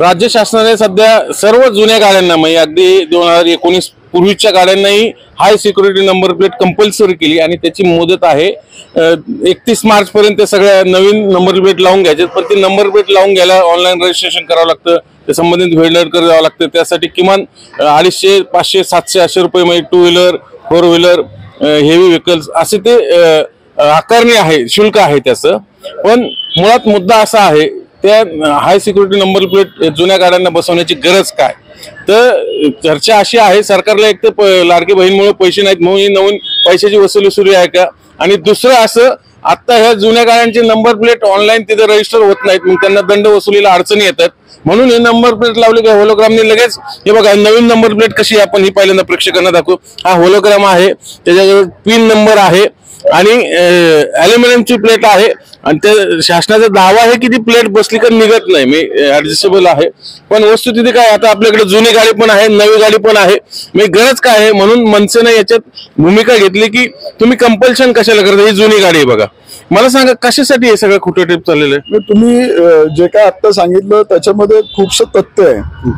राज्य शासनाने सध्या सर्व जुन्या गाड्यांना म्हणजे अगदी 2019 पूर्वीच्या गाड्यांनाही high security number plate compulsory केली आणि त्याची मुदत आहे 31 मार्च पर्यंत सगळ्या नवीन नंबर प्लेट लावून घ्यायचे। पण ती नंबर प्लेट लावून घ्यायला ऑनलाईन रजिस्ट्रेशन करावं लागतं, ते संबंधित व्हेंडरकडे जावं लागतं। त्यासाठी किमान 250, 500, 700 असे रुपये म्हणजे 2 व्हीलर 4 व्हीलर हेवी व्हेकल्स असे ते आकारणी आहे, शुल्क आहे त्याचं। पण मुळात मुद्दा असा आहे त्या हाय सिक्युरिटी नंबर प्लेट जुन्या गाड्यांना बसवण्याची गरज काय, तर चर्चा अशी आहे सरकारला एक तर लाडकी बहीणमुळे पैसे नाहीत म्हणून नवीन पैशाची वसुली सुरू आहे का, आणि दुसरं असं आता ह्या जुन्या गाड्यांचे नंबर प्लेट ऑनलाईन तिथे रजिस्टर होत नाहीत, मग त्यांना दंड वसुलीला अडचणी येतात। म्हणून हे नंबर प्लेट लावली की होलोग्रामने लगेच हे बघा नवीन नंबर प्लेट कशी आपण ही पहिल्यांदा प्रेक्षकांना दाखवू। हा होलोग्राम आहे, त्याच्याजवळ पिन नंबर आहे आणि ॲल्युमिनियमची प्लेट आहे आणि त्या शासनाचा दावा आहे की ती प्लेट बसली का निघत नाही, मी ऍडजस्टेबल आहे। पण वस्तुस्थिती काय, आता आपल्याकडे जुनी गाडी पण आहे नवी गाडी पण आहे, मी गरज काय आहे म्हणून मनसेने याच्यात भूमिका घेतली की तुम्ही कंपल्शन कशाला करता, ही जुनी गाडी आहे बघा। मला सांगा कशासाठी हे सगळं खोटं टिप चाललेलं आहे? तुम्ही जे काय आता सांगितलं त्याच्यामध्ये खूपसं तथ्य आहे।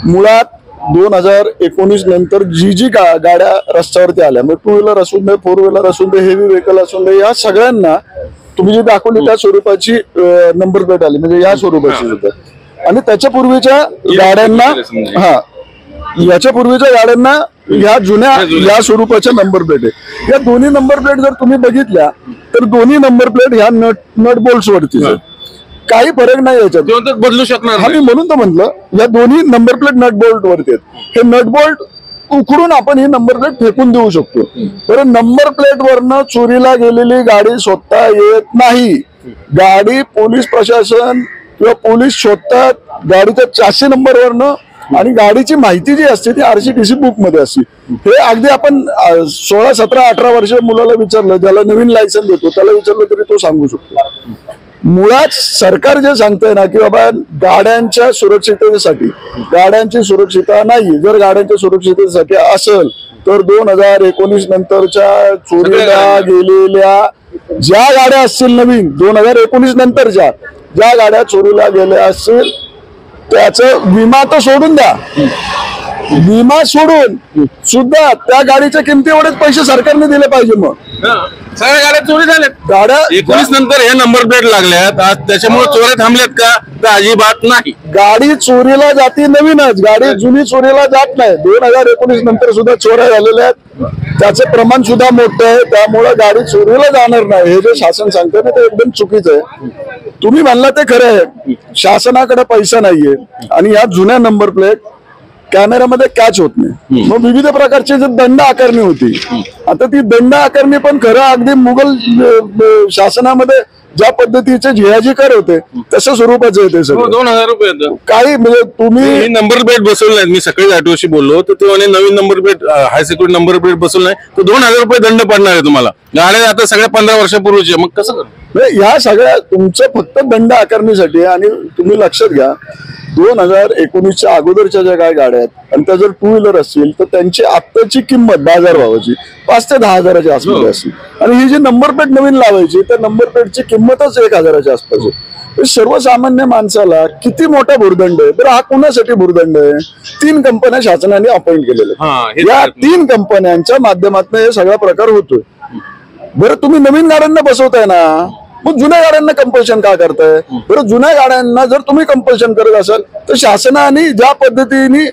मुळात 2019 नंतर जी गाड्या रस्त्यावरती आल्या, मग 2 व्हीलर असून दे 4 व्हीलर असून दे हेवी व्हेकल असून दे, या सगळ्यांना तुम्ही जी दाखवली त्या स्वरूपाची नंबर प्लेट आली, म्हणजे या स्वरूपाची होतं। आणि त्याच्या पूर्वीच्या गाड्यांना याच्या पूर्वीच्या गाड्यांना या जुन्या या स्वरूपाच्या नंबर प्लेट आहे। या दोन्ही नंबर प्लेट जर तुम्ही बघितल्या तर दोन्ही नंबर प्लेट ह्या नट बोल्ट्स वरती काही फरक नाही याच्यात बदलू शकणार। आम्ही म्हणून तर म्हटलं या दोन्ही नंबर प्लेट नट बोल्ट वरती आहेत, हे नट बोल्ट उकडून आपण ही नंबर प्लेट फेकून देऊ शकतो। बरं, नंबर प्लेट वरनं चोरीला गेलेली गाडी शोधता येत नाही। गाडी पोलीस प्रशासन किंवा पोलीस शोधतात गाडीच्या 400 नंबर वरनं, आणि गाडीची माहिती जी असते ती RCTC बुक मध्ये असते। हे अगदी आपण 16, 17, 18 वर्ष मुलाला विचारलं, ज्याला नवीन लायसन देतो त्याला विचारलं तरी तो सांगू शकतो। मुळात सरकार जे सांगतंय ना की बाबा गाड्यांच्या सुरक्षिततेसाठी, गाड्यांची सुरक्षितता नाही, जर गाड्यांच्या सुरक्षिततेसाठी असेल तर 2019 नंतरच्या चोरीला गेलेल्या ज्या गाड्या असतील नवीन 2019 नंतरच्या ज्या गाड्या चोरीला गेल्या असतील त्याचं विमा तर सोडून द्या, विमा सोडून सुद्धा त्या गाडीच्या किमती एवढेच पैसे सरकारने दिले पाहिजे। मग सगळ्या गाड्या चोरी झाल्यात, गाड्या 19 नंतर हे नंबर प्लेट लागल्यात, आज त्याच्यामुळे चोऱ्या थांबल्यात का, तर अजिबात नाही। गाडी चोरीला जाती नवीनच, गाडी जुनी चोरीला जात नाही। 2019 नंतर सुद्धा चोऱ्या झालेल्या आहेत, त्याचं प्रमाण सुद्धा मोठं आहे, त्यामुळे गाडी चोरीला जाणार नाही हे जे शासन सांगतं ना ते एकदम चुकीचं आहे। तुम्ही म्हणला ते खरं आहे, शासनाकडे पैसा नाहीये आणि या जुन्या नंबर प्लेट कॅमेऱ्यामध्ये कॅच होत नाही, मग विविध प्रकारची जे दंड आकारणी होती, आता ती दंड आकारणी पण खरं अगदी मुघल शासनामध्ये ज्या पद्धतीचे झियाजी कर होते तशा स्वरूपाचे आहे ते सगळं। 2000 रुपये काही म्हणजे तुम्ही नंबर प्लेट बसवलं नाही, मी सकाळी आठवशी बोललो तर ते म्हणे नवीन number plate high security number plate बसवलं नाही तर 2000 रुपये दंड पडणार आहे तुम्हाला। गाड्या आता सगळ्या 15 वर्षापूर्वीचे, मग कसं ह्या सगळ्या तुमचं फक्त दंड आकारणीसाठी। आणि तुम्ही लक्षात घ्या 2019च्या अगोदरच्या ज्या काय गाड्या आहेत आणि त्या जर 2 व्हीलर असतील तर त्यांची आत्ताची किंमत बाजारभावाची 5 ते 10 हजाराच्या आसपास असते, आणि ही जी नंबर प्लेट नवीन लावायची त्या नंबर प्लेटची किंमतच 1000च्या आसपास आहे। सर्वसामान्य माणसाला किती मोठा भुर्दंड आहे, तर हा कोणासाठी भुर्दंड आहे? 3 कंपन्या शासनाने अपॉइंट केलेल्या, या 3 कंपन्यांच्या माध्यमातून हे सगळा प्रकार होतोय। बरं, तुम्ही नवीन गाड्यांना बसवताय ना, मग जुन्या गाड्यांना कंपल्शन का करताय? बरं, जुन्या गाड्यांना जर तुम्ही कंपल्शन करत असाल तर शासनाने ज्या पद्धतीने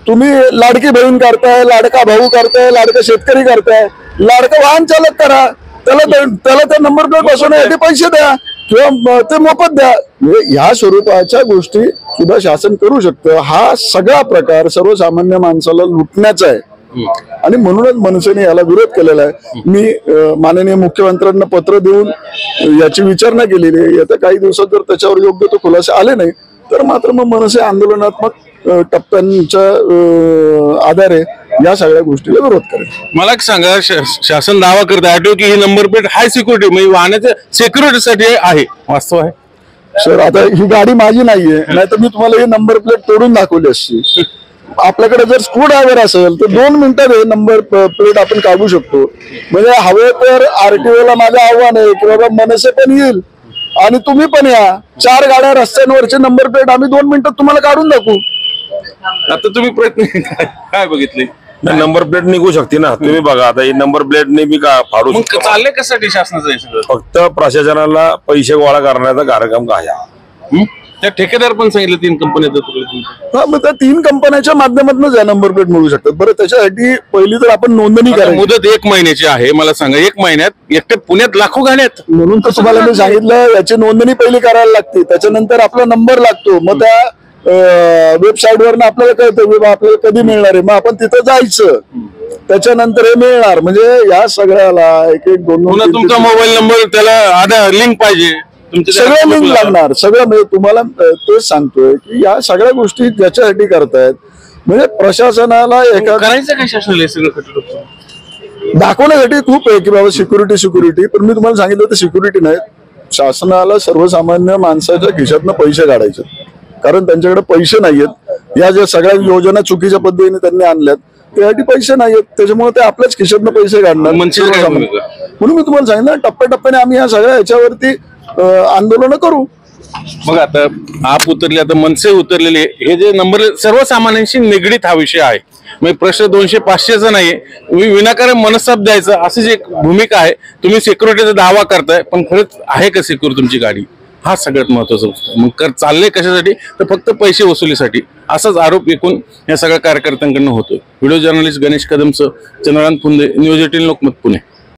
तुम्ही लाडकी बहीण करताय, लाडका भाऊ करताय, लाडका शेतकरी करताय, लाडका वाहन चालक करा, त्याला त्या नंबर प्लेट बसवण्यासाठी पैसे द्या किंवा ते मोफत द्या, ह्या स्वरूपाच्या गोष्टी सुद्धा शासन करू शकतं। हा सगळा प्रकार सर्वसामान्य माणसाला लुटण्याचा आहे आणि म्हणूनच मनसेने याला विरोध केलेला आहे। मी माननीय मुख्यमंत्र्यांना पत्र देऊन याची विचारणा केलेली आहे। येत्या काही दिवसात जर त्याच्यावर योग्य तो खुलासे आले नाही तर मात्र मग मनसे आंदोलनात्मक टप्प्यांच्या आधारे या सगळ्या गोष्टीला विरोध करेल। मला सांगा, शासन दावा करत आहे की ही नंबर प्लेट हाय सिक्युरिटी म्हणजे वाहनाच्या सिक्युरिटीसाठी आहे, वास्तव आहे सर? आता ही गाडी माझी नाहीये, नाही तर मी तुम्हाला ही नंबर प्लेट तोडून दाखवली असती। आपल्याकडे जर स्क्रू ड्रायव्हर असेल तर 2 मिनिटात हे नंबर प्लेट आपण काढू शकतो। म्हणजे हवे तर RTO ला माझं आव्हान आहे की बाबा मनसे पण येईल आणि तुम्ही पण या, 4 गाड्या रस्त्यांवरचे नंबर प्लेट आम्ही 2 मिनिटात तुम्हाला काढून दाखवू. आता तुम्ही प्रयत्न काय बघितले नंबर प्लेट निघू शकते ना. तुम्ही बघा आता ही नंबर प्लेट मी का फाडू मग शकतो. चाललंय कशासाठी शासनाचं हे सगळं? फक्त प्रशासनाला पैसे गोळा करण्याचा कार्यक्रम आहे. त्या ठेकेदार पण सांगितलं 3 कंपन्या. हा, मग त्या 3 कंपन्यांच्या माध्यमातून या नंबर प्लेट मिळू शकतात. बरं, त्याच्यासाठी पहिली तर आपण नोंदणी करायची. मुदत 1 महिन्याची आहे. मला सांगा 1 महिन्यात एकट्या पुण्यात लाखो गाड्या आहेत. म्हणून तर तुम्हाला मी सांगितलं याची नोंदणी पहिली करायला लागते, त्याच्यानंतर आपला नंबर लागतो. मग त्या वेबसाईट वरनं आपल्याला कळतं की बा आपल्याला कधी मिळणार आहे, मग आपण तिथं जायचं, त्याच्यानंतर हे मिळणार. म्हणजे या सगळ्याला एक 2 पुन्हा तुमचा मोबाईल नंबर त्याला आधार लिंक पाहिजे, सगळं लिंक लागणार. सगळं म्हणजे तुम्हाला तेच सांगतोय की या सगळ्या गोष्टी ज्याच्यासाठी करतायत म्हणजे प्रशासनाला एका करायचं काय शासनाला हे सगळं खटलं? दाखवण्यासाठी खूप आहे की बाबा सिक्युरिटी. पण मी तुम्हाला सांगितलं तर सिक्युरिटी नाही, शासनाला सर्वसामान्य माणसाच्या खिशातनं पैसे काढायचे, कारण त्यांच्याकडे पैसे नाहीयेत. या ज्या सगळ्या योजना चुकीच्या पद्धतीने त्यांनी आणल्यात त्यासाठी पैसे नाहीयेत, त्याच्यामुळे ते आपल्याच खिशातनं पैसे काढणार. मनसेचं काय भूमिका? म्हणून मी तुम्हाला सांगितलं टप्प्याटप्प्याने आम्ही या सगळ्या याच्यावरती आंदोलन करू. मग आता आप उतरले, आता मनसे उतरलेले, हे जे नंबर सर्वसामान्यांशी निगडीत हा विषय आहे. म्हणजे प्रश्न 200-500चा नाहीये. तुम्ही विनाकारण मनस्ताप द्यायचा अशी एक भूमिका आहे. तुम्ही सिक्युरिटीचा दावा करताय, पण खरंच आहे का सिक्युअर तुमची गाडी? हा सगळ्यात महत्वाचा गोष्ट. मग चाललंय कशासाठी? तर फक्त पैसे वसुलीसाठी. असाच आरोप एकूण या सगळ्या कार्यकर्त्यांकडून होतोय. व्हिडिओ जर्नलिस्ट गणेश कदमसह चंद्रकांत फुंदे, न्यूज 18 लोकमत, पुणे.